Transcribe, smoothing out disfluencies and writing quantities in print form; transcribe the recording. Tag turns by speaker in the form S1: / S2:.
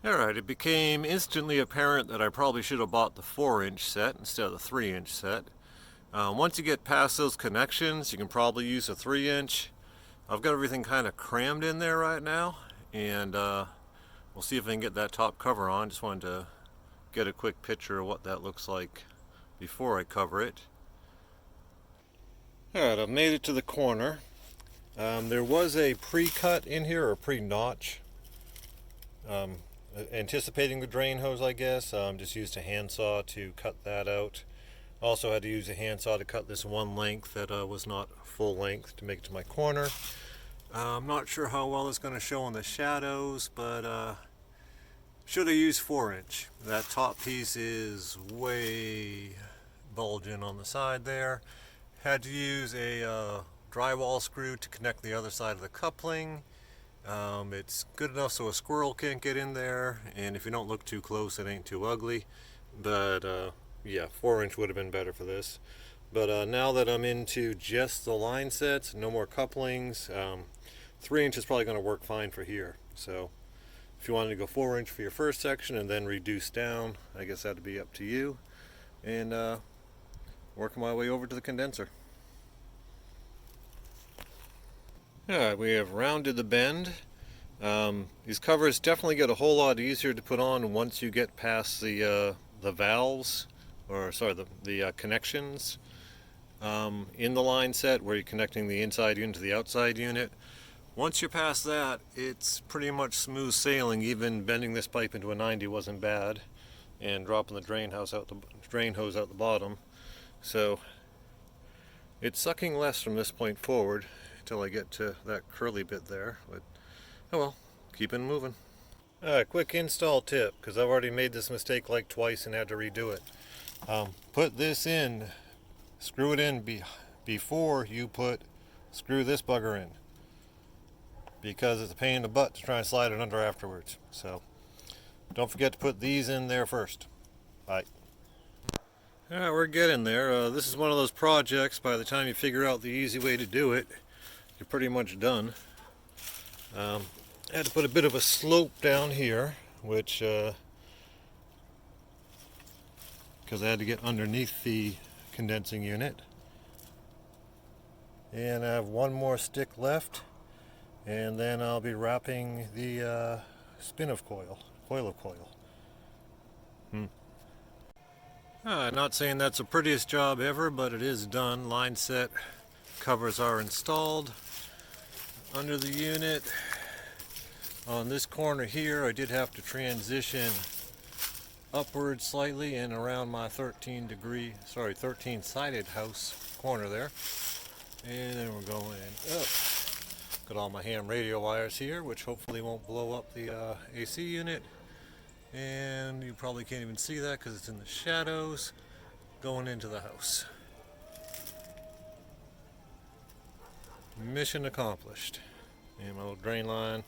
S1: Alright, it became instantly apparent that I probably should have bought the 4-inch set instead of the 3-inch set. Once you get past those connections, you can probably use a 3-inch. I've got everything kind of crammed in there right now, and we'll see if I can get that top cover on. Just wanted to get a quick picture of what that looks like before I cover it. Alright, I've made it to the corner. There was a pre-cut in here, or pre-notch. Anticipating the drain hose, I guess. Just used a handsaw to cut that out. Also had to use a handsaw to cut this one length that was not full length to make it to my corner. I'm not sure how well it's going to show in the shadows, but should have used 4-inch. That top piece is way bulging on the side there. Had to use a drywall screw to connect the other side of the coupling. It's good enough so a squirrel can't get in there, and if you don't look too close it ain't too ugly, but yeah, 4-inch would have been better for this. But now that I'm into just the line sets, no more couplings, 3-inch is probably going to work fine for here. So if you wanted to go 4-inch for your first section and then reduce down, I guess that'd be up to you. And working my way over to the condenser. Alright, we have rounded the bend. These covers definitely get a whole lot easier to put on once you get past the valves, or sorry, the connections in the line set where you're connecting the inside unit to the outside unit. Once you're past that, it's pretty much smooth sailing. Even bending this pipe into a 90 wasn't bad, and dropping the drain hose out the bottom. So it's sucking less from this point forward until I get to that curly bit there, but oh well, keep it moving. Quick install tip, because I've already made this mistake like twice and had to redo it. Put this in, screw it in before you screw this bugger in, because it's a pain in the butt to try and slide it under afterwards. So don't forget to put these in there first. Bye. Alright, we're getting there. This is one of those projects, by the time you figure out the easy way to do it, you're pretty much done. I had to put a bit of a slope down here, which because I had to get underneath the condensing unit. And I have one more stick left, and then I'll be wrapping the coil of coil. Not saying that's the prettiest job ever, but it is done. Line set covers are installed under the unit. On this corner here, I did have to transition upward slightly and around my 13 sided house corner there. And then we're going up. Got all my ham radio wires here, which hopefully won't blow up the AC unit. And you probably can't even see that because it's in the shadows. Going into the house. Mission accomplished. And my little drain line